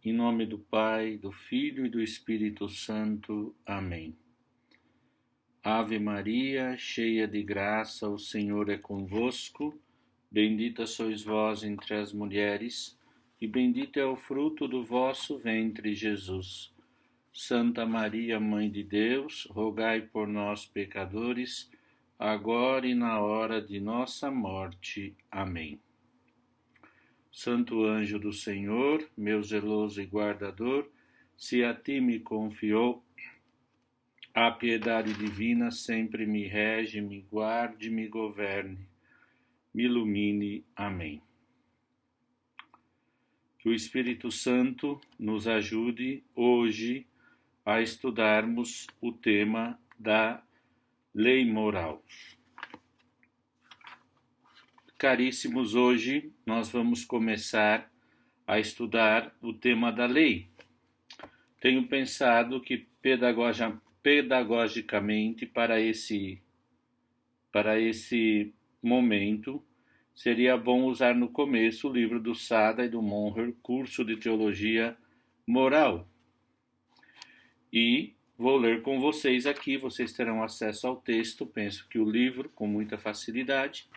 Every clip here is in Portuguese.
Em nome do Pai, do Filho e do Espírito Santo. Amém. Ave Maria, cheia de graça, o Senhor é convosco. Bendita sois vós entre as mulheres, e bendito é o fruto do vosso ventre, Jesus. Santa Maria, Mãe de Deus, rogai por nós, pecadores, agora e na hora de nossa morte. Amém. Santo anjo do Senhor, meu zeloso e guardador, se a ti me confiou, a piedade divina sempre me rege, me guarde, me governe, me ilumine. Amém. Que o Espírito Santo nos ajude hoje a estudarmos o tema da lei moral. Caríssimos, hoje nós vamos começar a estudar o tema da lei. Tenho pensado que pedagogicamente para esse momento seria bom usar no começo o livro do Sada e do Monher, Curso de Teologia Moral. E vou ler com vocês aqui, vocês terão acesso ao texto, penso que o livro, com muita facilidade.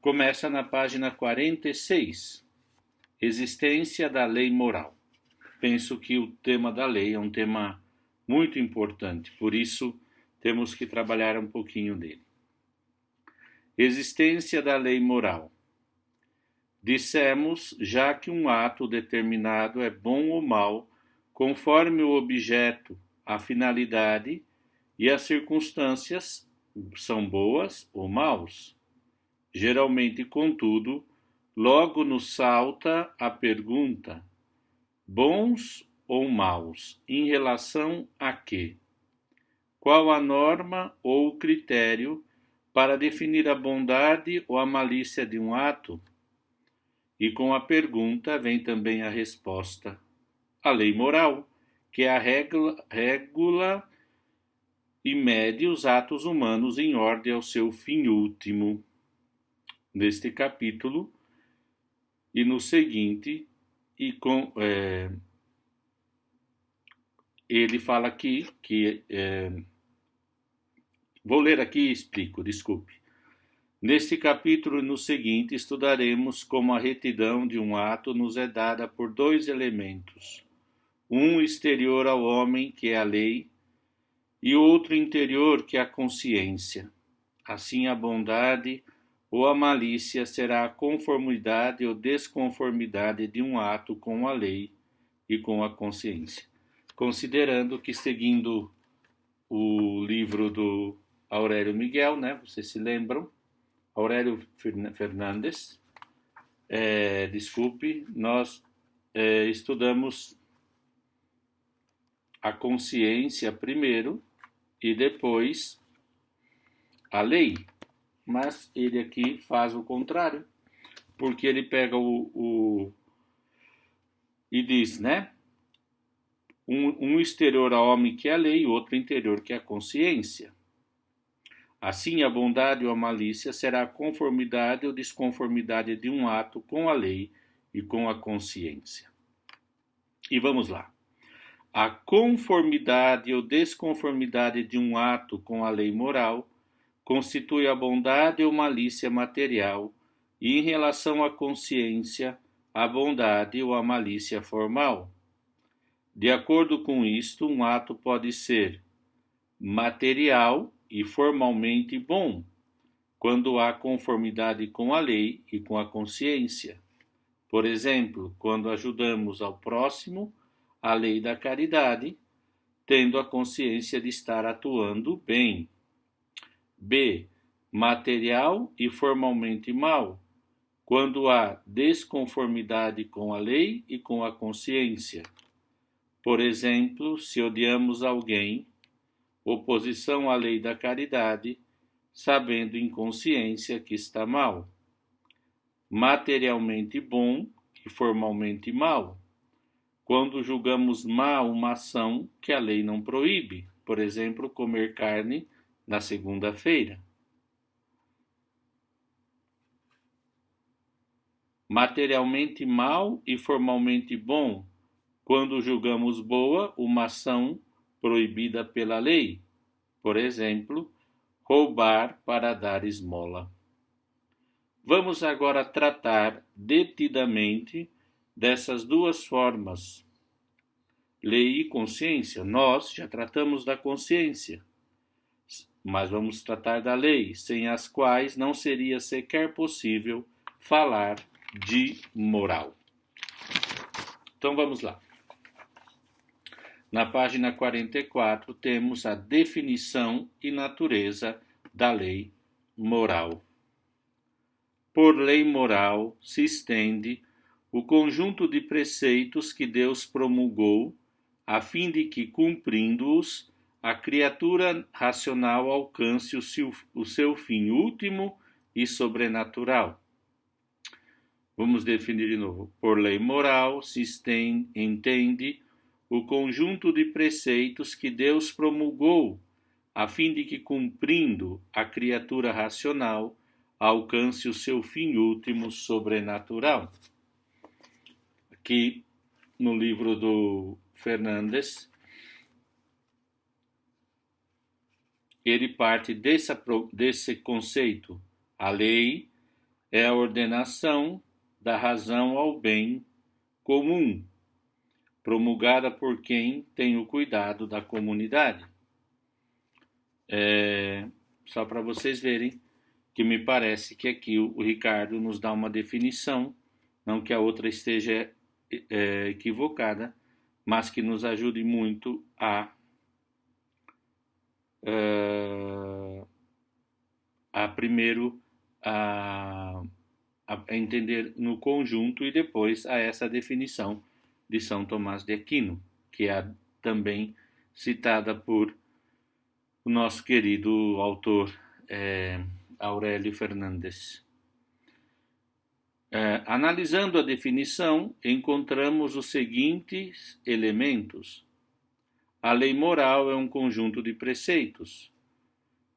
Começa na página 46, Existência da Lei Moral. Penso que o tema da lei é um tema muito importante, por isso temos que trabalhar um pouquinho dele. Existência da lei moral. Dissemos já que um ato determinado é bom ou mau, conforme o objeto, a finalidade e as circunstâncias são boas ou maus. Geralmente, contudo, logo nos salta a pergunta: bons ou maus? Em relação a quê? Qual a norma ou o critério para definir a bondade ou a malícia de um ato? E com a pergunta vem também a resposta: a lei moral, que é a regula e mede os atos humanos em ordem ao seu fim último. Neste capítulo e no seguinte, ele fala aqui que vou ler aqui e explico, desculpe. Neste capítulo e no seguinte estudaremos como a retidão de um ato nos é dada por dois elementos: um exterior ao homem, que é a lei, e outro interior, que é a consciência. Assim, a bondade ou a malícia será a conformidade ou desconformidade de um ato com a lei e com a consciência. Considerando que, seguindo o livro do Aurélio Miguel, né, vocês se lembram? Aurélio Fernandes, nós estudamos a consciência primeiro e depois a lei. Mas ele aqui faz o contrário, porque ele pega e diz, né? Um exterior ao homem, que é a lei, e outro interior, que é a consciência. Assim, a bondade ou a malícia será a conformidade ou desconformidade de um ato com a lei e com a consciência. E vamos lá. A conformidade ou desconformidade de um ato com a lei moral constitui a bondade ou malícia material, e em relação à consciência, a bondade ou a malícia formal. De acordo com isto, um ato pode ser material e formalmente bom, quando há conformidade com a lei e com a consciência. Por exemplo, quando ajudamos ao próximo, a lei da caridade, tendo a consciência de estar atuando bem. B. Material e formalmente mal, quando há desconformidade com a lei e com a consciência. Por exemplo, se odiamos alguém, oposição à lei da caridade, sabendo em consciência que está mal. Materialmente bom e formalmente mal, quando julgamos má uma ação que a lei não proíbe, por exemplo, comer carne na segunda-feira. Materialmente mal e formalmente bom, quando julgamos boa uma ação proibida pela lei, por exemplo, roubar para dar esmola. Vamos agora tratar detidamente dessas duas formas, lei e consciência. Nós já tratamos da consciência, mas vamos tratar da lei, sem as quais não seria sequer possível falar de moral. Então vamos lá. Na página 44 temos a definição e natureza da lei moral. Por lei moral se estende o conjunto de preceitos que Deus promulgou, a fim de que, cumprindo-os, a criatura racional alcance o seu fim último e sobrenatural. Vamos definir de novo. Por lei moral se entende o conjunto de preceitos que Deus promulgou, a fim de que, cumprindo, a criatura racional alcance o seu fim último sobrenatural. Aqui no livro do Fernandes, ele parte desse conceito. A lei é a ordenação da razão ao bem comum, promulgada por quem tem o cuidado da comunidade. Só para vocês verem que me parece que aqui o Ricardo nos dá uma definição, não que a outra esteja equivocada, mas que nos ajude muito a primeiro a entender no conjunto e depois a essa definição de São Tomás de Aquino, que é também citada por o nosso querido autor Aurélio Fernandes. Analisando a definição, encontramos os seguintes elementos. A lei moral é um conjunto de preceitos.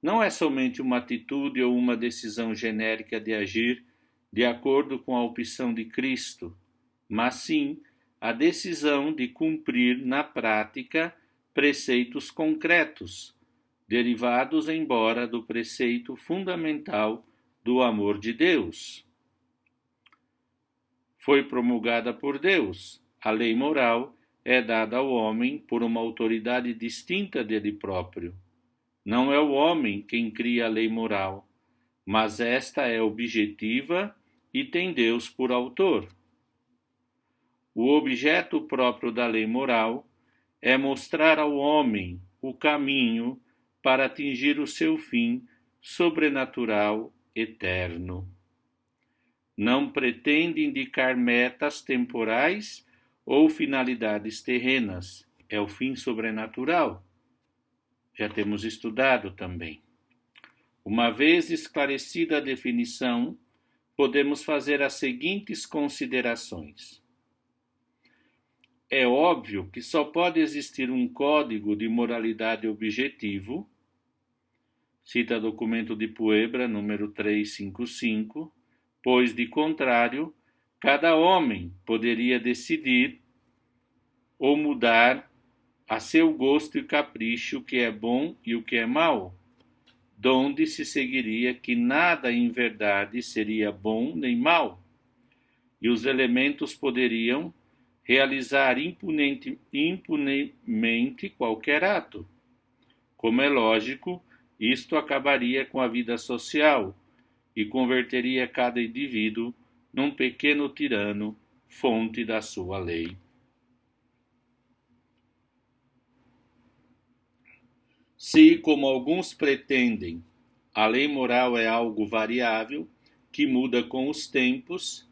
Não é somente uma atitude ou uma decisão genérica de agir de acordo com a opção de Cristo, mas sim a decisão de cumprir na prática preceitos concretos, derivados embora do preceito fundamental do amor de Deus. Foi promulgada por Deus. A lei moral é dada ao homem por uma autoridade distinta dele próprio. Não é o homem quem cria a lei moral, mas esta é objetiva e tem Deus por autor. O objeto próprio da lei moral é mostrar ao homem o caminho para atingir o seu fim sobrenatural eterno. Não pretende indicar metas temporais ou finalidades terrenas. É o fim sobrenatural. Já temos estudado também. Uma vez esclarecida a definição, podemos fazer as seguintes considerações. É óbvio que só pode existir um código de moralidade objetivo, cita documento de Puebla, número 355, pois, de contrário, cada homem poderia decidir ou mudar a seu gosto e capricho o que é bom e o que é mal, donde se seguiria que nada em verdade seria bom nem mal, e os elementos poderiam realizar impunemente qualquer ato. Como é lógico, isto acabaria com a vida social e converteria cada indivíduo num pequeno tirano, fonte da sua lei. Se, como alguns pretendem, a lei moral é algo variável, que muda com os tempos,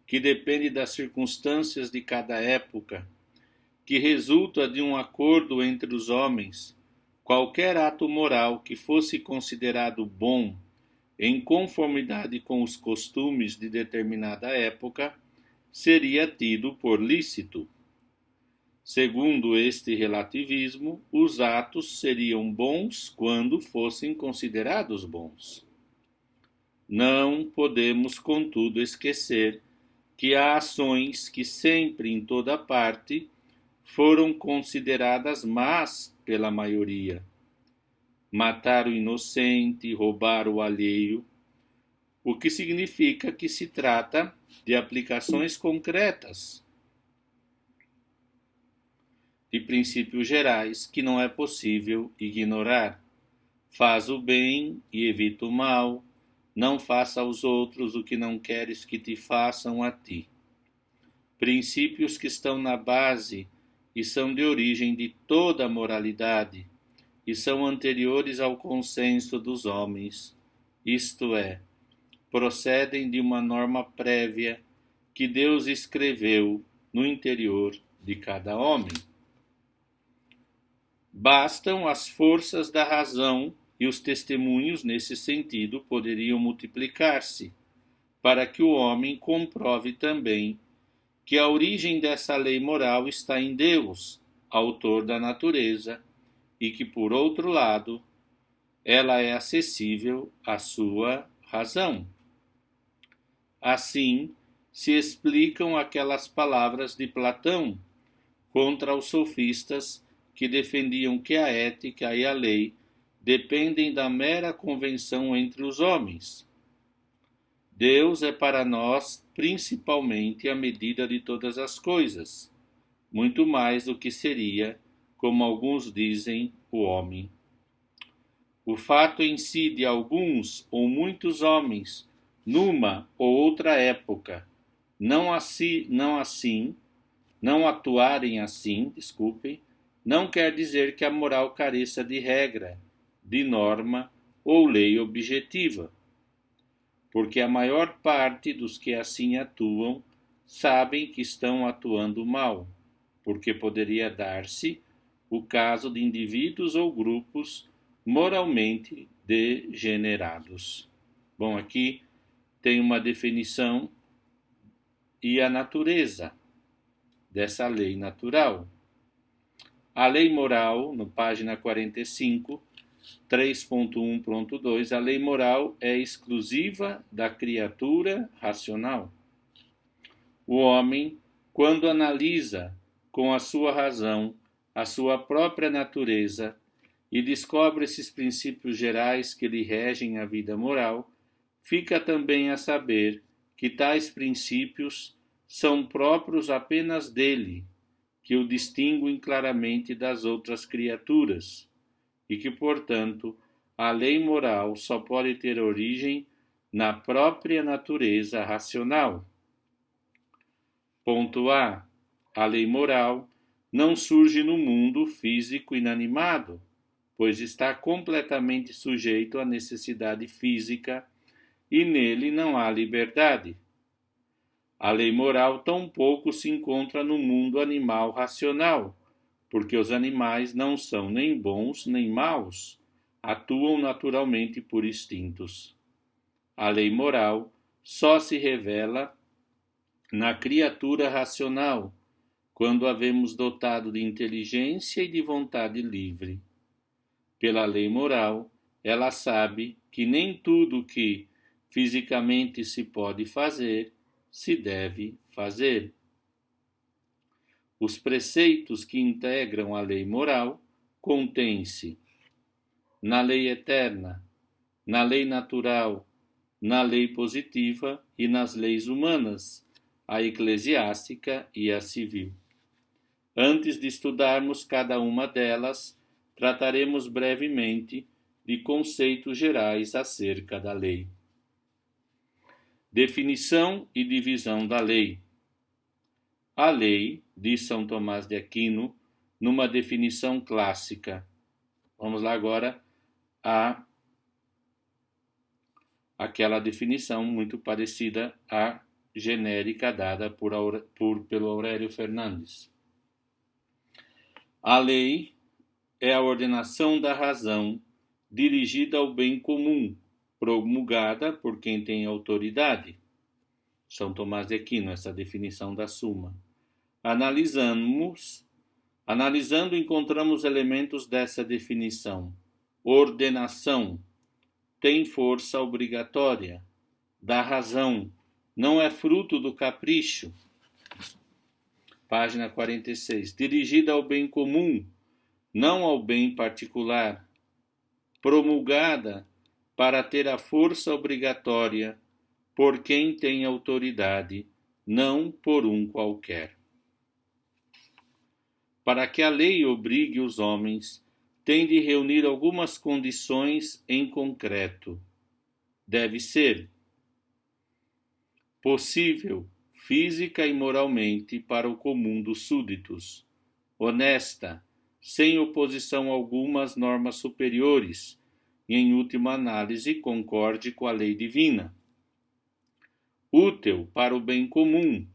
que depende das circunstâncias de cada época, que resulta de um acordo entre os homens, qualquer ato moral que fosse considerado bom em conformidade com os costumes de determinada época, seria tido por lícito. Segundo este relativismo, os atos seriam bons quando fossem considerados bons. Não podemos, contudo, esquecer que há ações que sempre, em toda parte, foram consideradas más pela maioria. Matar o inocente, roubar o alheio, o que significa que se trata de aplicações concretas de princípios gerais que não é possível ignorar. Faz o bem e evita o mal, não faça aos outros o que não queres que te façam a ti. Princípios que estão na base e são de origem de toda a moralidade e são anteriores ao consenso dos homens, isto é, procedem de uma norma prévia que Deus escreveu no interior de cada homem. Bastam as forças da razão e os testemunhos nesse sentido poderiam multiplicar-se, para que o homem comprove também que a origem dessa lei moral está em Deus, autor da natureza, e que, por outro lado, ela é acessível à sua razão. Assim, se explicam aquelas palavras de Platão contra os sofistas que defendiam que a ética e a lei dependem da mera convenção entre os homens. Deus é para nós principalmente a medida de todas as coisas, muito mais do que seria, como alguns dizem, o homem. O fato em si de alguns ou muitos homens, numa ou outra época, não atuarem assim, não quer dizer que a moral careça de regra, de norma ou lei objetiva, porque a maior parte dos que assim atuam sabem que estão atuando mal, porque poderia dar-se o caso de indivíduos ou grupos moralmente degenerados. Bom, aqui tem uma definição e a natureza dessa lei natural. A lei moral, no página 45, 3.1.2, a lei moral é exclusiva da criatura racional. O homem, quando analisa com a sua razão a sua própria natureza e descobre esses princípios gerais que lhe regem a vida moral, fica também a saber que tais princípios são próprios apenas dele, que o distinguem claramente das outras criaturas, e que, portanto, a lei moral só pode ter origem na própria natureza racional. Ponto A. A lei moral não surge no mundo físico inanimado, pois está completamente sujeito à necessidade física e nele não há liberdade. A lei moral tampouco se encontra no mundo animal racional, porque os animais não são nem bons nem maus, atuam naturalmente por instintos. A lei moral só se revela na criatura racional, quando havemos dotado de inteligência e de vontade livre. Pela lei moral, ela sabe que nem tudo que fisicamente se pode fazer se deve fazer. Os preceitos que integram a lei moral contêm-se na lei eterna, na lei natural, na lei positiva e nas leis humanas, a eclesiástica e a civil. Antes de estudarmos cada uma delas, trataremos brevemente de conceitos gerais acerca da lei. Definição e divisão da lei. A lei, diz São Tomás de Aquino, numa definição clássica. Vamos lá agora a aquela definição muito parecida à genérica dada pelo Aurélio Fernandes. A lei é a ordenação da razão dirigida ao bem comum, promulgada por quem tem autoridade. São Tomás de Aquino, essa definição da Suma. Analisando, encontramos elementos dessa definição. Ordenação tem força obrigatória, da razão, não é fruto do capricho. Página 46. Dirigida ao bem comum, não ao bem particular. Promulgada para ter a força obrigatória por quem tem autoridade, não por um qualquer. Para que a lei obrigue os homens, tem de reunir algumas condições em concreto. Deve ser possível, física e moralmente, para o comum dos súditos, honesta, sem oposição alguma às normas superiores, e, em última análise, concorde com a lei divina. Útil para o bem comum,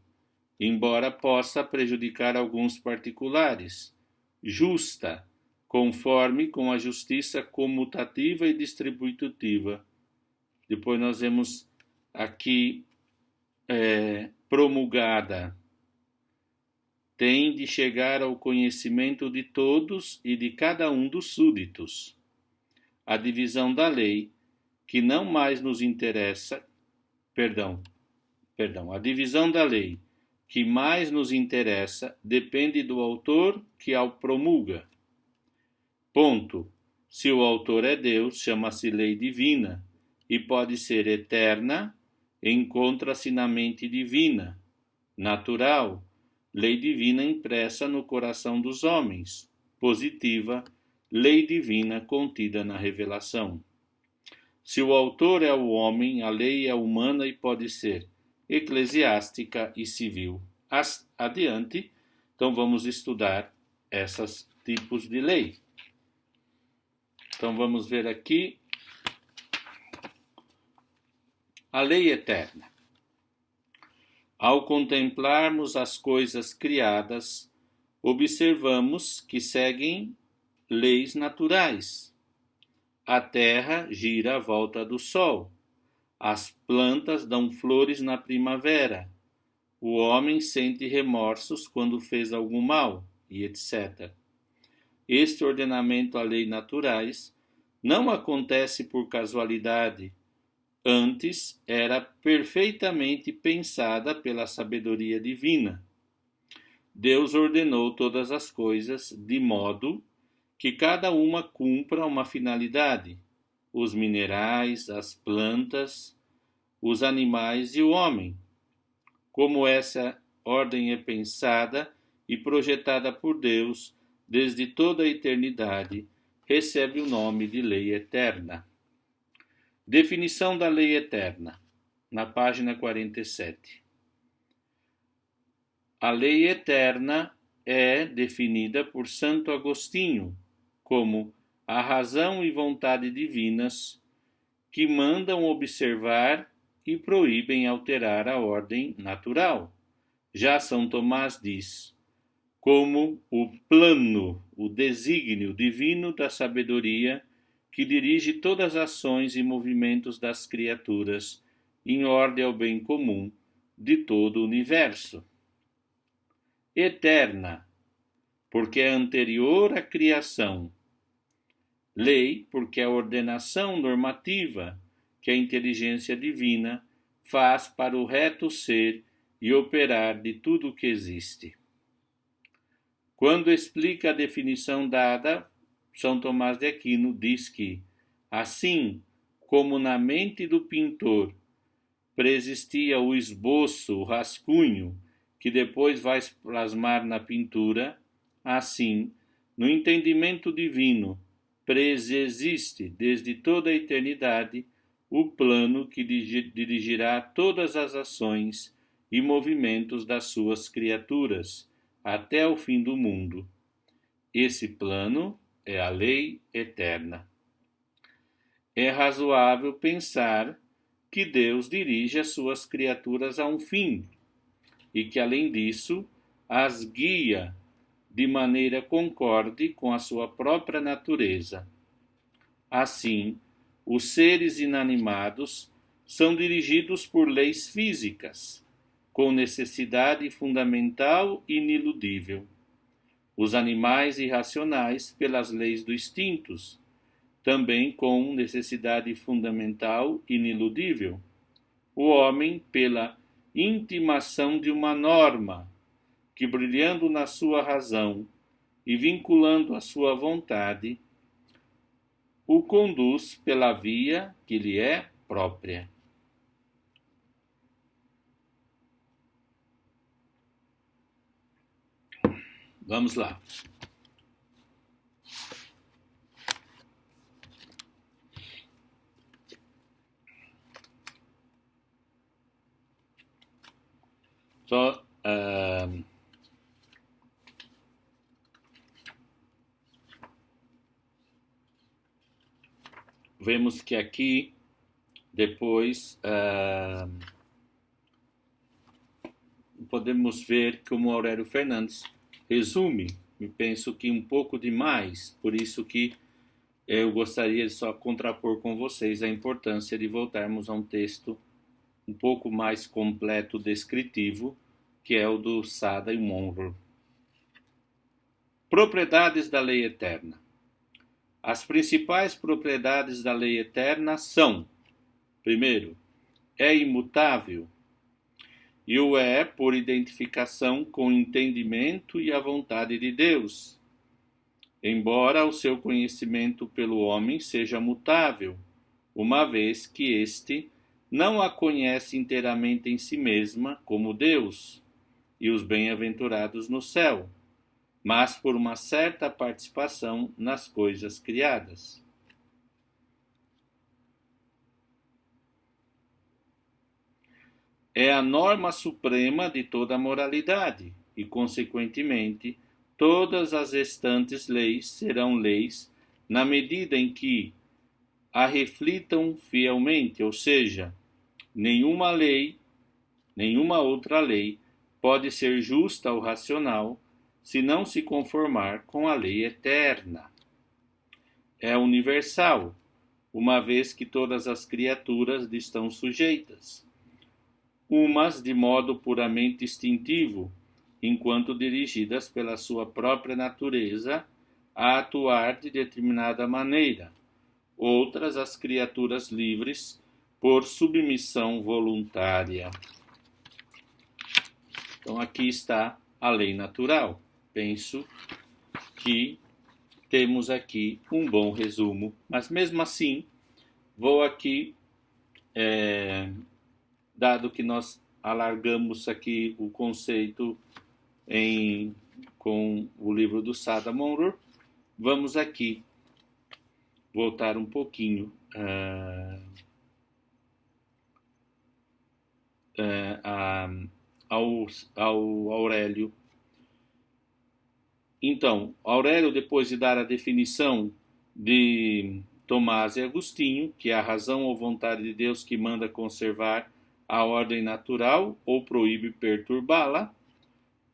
embora possa prejudicar alguns particulares. Justa, conforme com a justiça comutativa e distributiva. Depois nós vemos aqui promulgada. Tem de chegar ao conhecimento de todos e de cada um dos súditos. A divisão da lei, que não mais nos interessa, a divisão da lei, que mais nos interessa, depende do autor que a promulga. Ponto. Se o autor é Deus, chama-se lei divina, e pode ser eterna, encontra-se na mente divina, natural, lei divina impressa no coração dos homens, positiva, lei divina contida na revelação. Se o autor é o homem, a lei é humana e pode ser eclesiástica e civil. Adiante, então vamos estudar esses tipos de lei. Então vamos ver aqui a lei eterna. Ao contemplarmos as coisas criadas, observamos que seguem leis naturais. A terra gira à volta do sol. As plantas dão flores na primavera. O homem sente remorsos quando fez algum mal, e etc. Este ordenamento à lei naturais não acontece por casualidade. Antes era perfeitamente pensada pela sabedoria divina. Deus ordenou todas as coisas de modo que cada uma cumpra uma finalidade: os minerais, as plantas, os animais e o homem. Como essa ordem é pensada e projetada por Deus desde toda a eternidade, recebe o nome de lei eterna. Definição da lei eterna, na página 47. A lei eterna é definida por Santo Agostinho como a razão e vontade divinas que mandam observar e proíbem alterar a ordem natural. Já São Tomás diz, como o plano, o desígnio divino da sabedoria que dirige todas as ações e movimentos das criaturas em ordem ao bem comum de todo o universo. Eterna, porque é anterior à criação. Lei, porque é a ordenação normativa que a inteligência divina faz para o reto ser e operar de tudo o que existe. Quando explica a definição dada, São Tomás de Aquino diz que, assim como na mente do pintor preexistia o esboço, o rascunho, que depois vai plasmar na pintura, assim, no entendimento divino, preexiste desde toda a eternidade o plano que dirigirá todas as ações e movimentos das suas criaturas até o fim do mundo. Esse plano é a lei eterna. É razoável pensar que Deus dirige as suas criaturas a um fim e que, além disso, as guia de maneira concorde com a sua própria natureza. Assim, os seres inanimados são dirigidos por leis físicas, com necessidade fundamental e iniludível. Os animais irracionais pelas leis dos instintos, também com necessidade fundamental e iniludível. O homem pela intimação de uma norma, que, brilhando na sua razão e vinculando a sua vontade, o conduz pela via que lhe é própria. Vamos lá. Só vemos que aqui depois podemos ver como Aurélio Fernandes resume, e penso que um pouco demais, por isso que eu gostaria de só contrapor com vocês a importância de voltarmos a um texto um pouco mais completo descritivo, que é o do Sada e Monroe. Propriedades da lei eterna. As principais propriedades da lei eterna são: primeiro, é imutável, e o é por identificação com o entendimento e a vontade de Deus, embora o seu conhecimento pelo homem seja mutável, uma vez que este não a conhece inteiramente em si mesma, como Deus e os bem-aventurados no céu, mas por uma certa participação nas coisas criadas. É a norma suprema de toda a moralidade e, consequentemente, todas as restantes leis serão leis na medida em que a reflitam fielmente, ou seja, nenhuma outra lei pode ser justa ou racional se não se conformar com a lei eterna. É universal, uma vez que todas as criaturas lhe estão sujeitas, umas de modo puramente instintivo, enquanto dirigidas pela sua própria natureza a atuar de determinada maneira, outras as criaturas livres por submissão voluntária. Então aqui está a lei natural. Penso que temos aqui um bom resumo, mas mesmo assim vou aqui, dado que nós alargamos aqui o conceito com o livro do Sada Monroe, vamos aqui voltar um pouquinho ao Aurélio. Então, Aurélio, depois de dar a definição de Tomás e Agostinho, que é a razão ou vontade de Deus que manda conservar a ordem natural ou proíbe perturbá-la,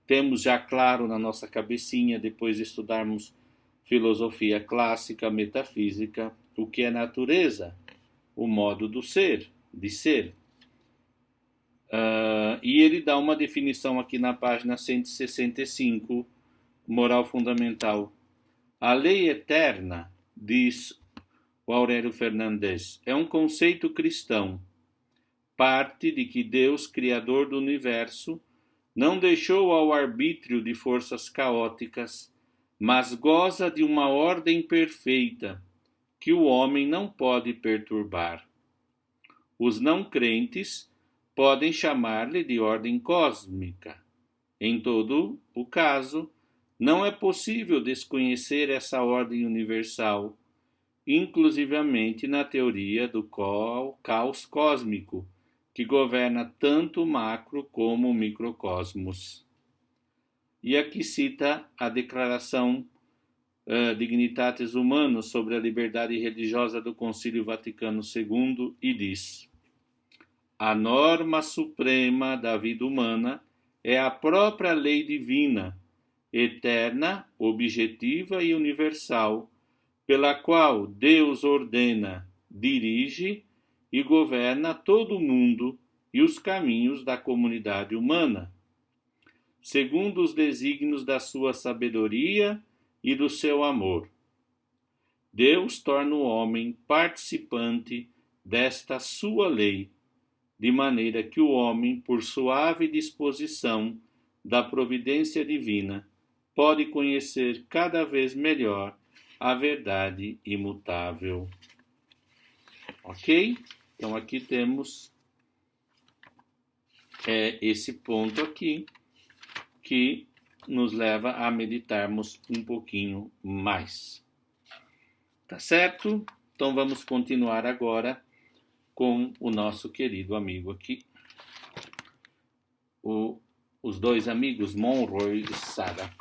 temos já claro na nossa cabecinha, depois de estudarmos filosofia clássica, metafísica, o que é natureza, o modo do ser, de ser. E ele dá uma definição aqui na página 165, moral fundamental. A lei eterna, diz o Aurélio Fernandes, é um conceito cristão. Parte de que Deus, Criador do universo, não deixou ao arbítrio de forças caóticas, mas goza de uma ordem perfeita, que o homem não pode perturbar. Os não crentes podem chamar-lhe de ordem cósmica. Em todo o caso, não é possível desconhecer essa ordem universal, inclusivamente na teoria do caos cósmico, que governa tanto o macro como o microcosmos. E aqui cita a Declaração Dignitatis Humanae sobre a liberdade religiosa do Concílio Vaticano II e diz: a norma suprema da vida humana é a própria lei divina, eterna, objetiva e universal, pela qual Deus ordena, dirige e governa todo o mundo e os caminhos da comunidade humana, segundo os desígnios da sua sabedoria e do seu amor. Deus torna o homem participante desta sua lei, de maneira que o homem, por suave disposição, da providência divina, pode conhecer cada vez melhor a verdade imutável. Ok? Então aqui temos esse ponto aqui que nos leva a meditarmos um pouquinho mais. Tá certo? Então vamos continuar agora com o nosso querido amigo aqui, os dois amigos Monroe e Sarah.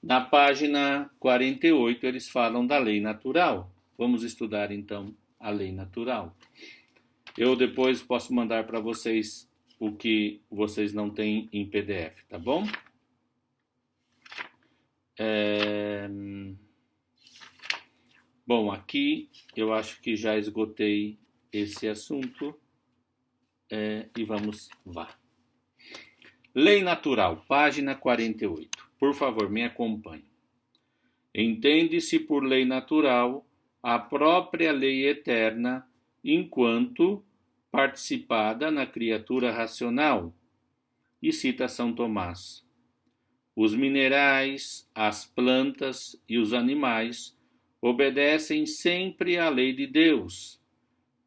Na página 48 eles falam da lei natural. Vamos estudar então a lei natural. Eu depois posso mandar para vocês o que vocês não têm em PDF, tá bom? Bom, aqui eu acho que já esgotei esse assunto e vamos lá. Lei natural, página 48. Por favor, me acompanhe. Entende-se por lei natural a própria lei eterna enquanto participada na criatura racional. E cita São Tomás: os minerais, as plantas e os animais obedecem sempre à lei de Deus,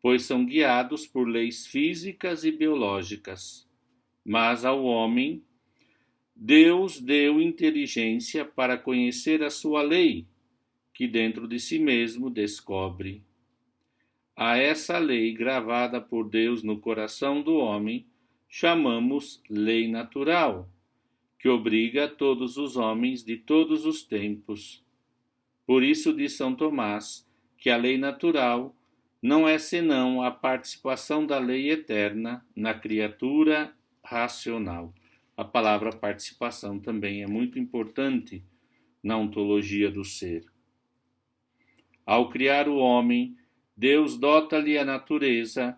pois são guiados por leis físicas e biológicas. Mas ao homem, Deus deu inteligência para conhecer a sua lei, que dentro de si mesmo descobre. A essa lei gravada por Deus no coração do homem, chamamos lei natural, que obriga todos os homens de todos os tempos. Por isso diz São Tomás que a lei natural não é senão a participação da lei eterna na criatura racional. A palavra participação também é muito importante na ontologia do ser. Ao criar o homem, Deus dota-lhe a natureza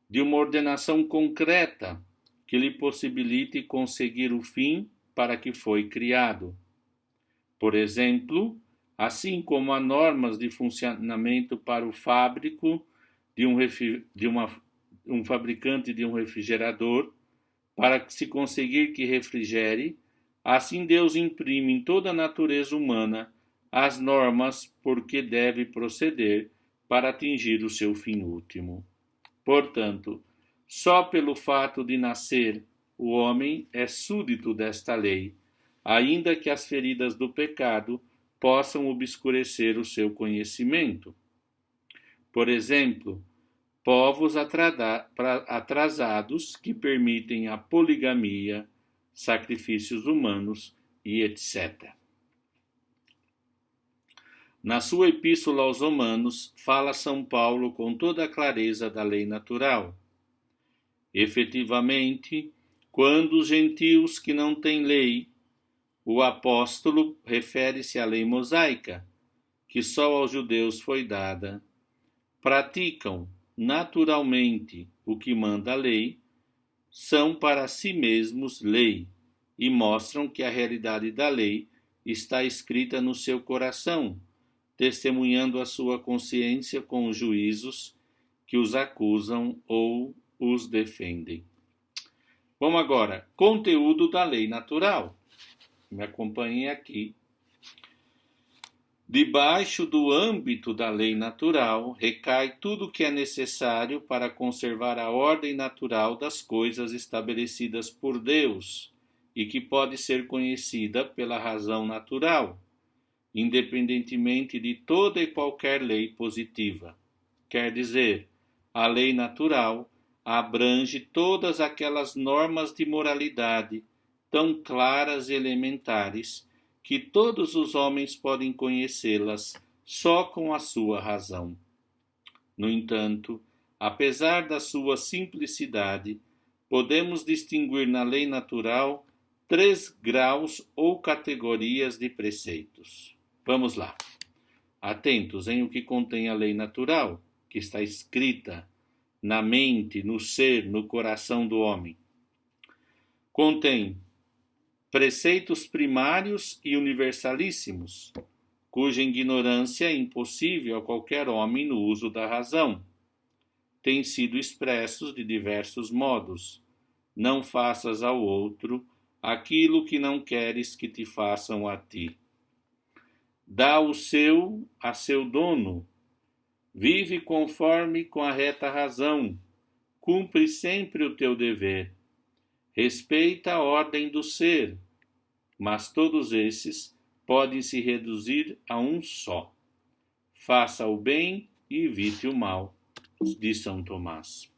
de uma ordenação concreta que lhe possibilite conseguir o fim para que foi criado. Por exemplo, assim como há normas de funcionamento para o fábrico um fabricante de um refrigerador, para se conseguir que refrigere, assim Deus imprime em toda a natureza humana as normas por que deve proceder para atingir o seu fim último. Portanto, só pelo fato de nascer, o homem é súdito desta lei, ainda que as feridas do pecado possam obscurecer o seu conhecimento. Por exemplo, povos atrasados que permitem a poligamia, sacrifícios humanos e etc. Na sua epístola aos Romanos, fala São Paulo com toda a clareza da lei natural. Efetivamente, quando os gentios que não têm lei, o apóstolo refere-se à lei mosaica, que só aos judeus foi dada, praticam naturalmente o que manda a lei, são para si mesmos lei e mostram que a realidade da lei está escrita no seu coração, testemunhando a sua consciência com os juízos que os acusam ou os defendem. Vamos agora, conteúdo da lei natural. Me acompanhem aqui. Debaixo do âmbito da lei natural, recai tudo o que é necessário para conservar a ordem natural das coisas estabelecidas por Deus e que pode ser conhecida pela razão natural, independentemente de toda e qualquer lei positiva. Quer dizer, a lei natural abrange todas aquelas normas de moralidade tão claras e elementares que todos os homens podem conhecê-las só com a sua razão. No entanto, apesar da sua simplicidade, podemos distinguir na lei natural 3 graus ou categorias de preceitos. Vamos lá. Atentos em o que contém a lei natural, que está escrita na mente, no ser, no coração do homem. Contém preceitos primários e universalíssimos, cuja ignorância é impossível a qualquer homem no uso da razão. Têm sido expressos de diversos modos. Não faças ao outro aquilo que não queres que te façam a ti. Dá o seu a seu dono, vive conforme com a reta razão, cumpre sempre o teu dever, respeita a ordem do ser, mas todos esses podem se reduzir a um só. Faça o bem e evite o mal, diz São Tomás.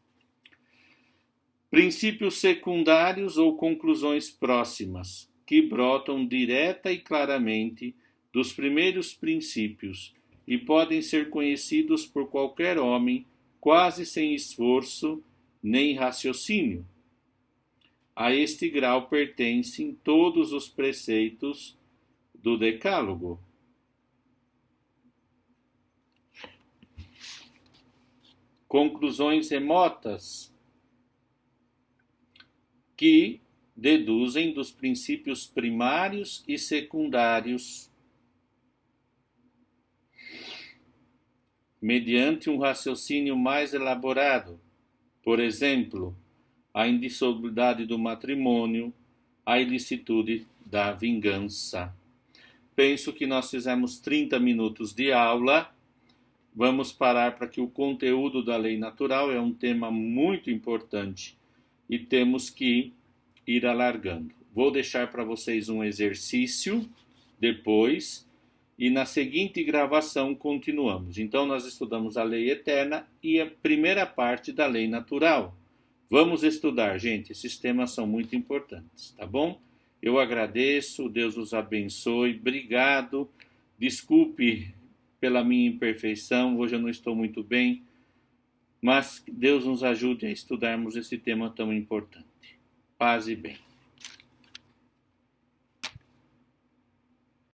Princípios secundários ou conclusões próximas, que brotam direta e claramente dos primeiros princípios e podem ser conhecidos por qualquer homem quase sem esforço nem raciocínio. A este grau pertencem todos os preceitos do Decálogo. Conclusões remotas que deduzem dos princípios primários e secundários mediante um raciocínio mais elaborado. Por exemplo, a indissolubilidade do matrimônio, a ilicitude da vingança. Penso que nós fizemos 30 minutos de aula. Vamos parar para que o conteúdo da lei natural é um tema muito importante e temos que ir alargando. Vou deixar para vocês um exercício depois e na seguinte gravação continuamos. Então nós estudamos a lei eterna e a primeira parte da lei natural. Vamos estudar, gente, esses temas são muito importantes, tá bom? Eu agradeço, Deus os abençoe, obrigado, desculpe pela minha imperfeição, hoje eu não estou muito bem, mas Deus nos ajude a estudarmos esse tema tão importante. Paz e bem.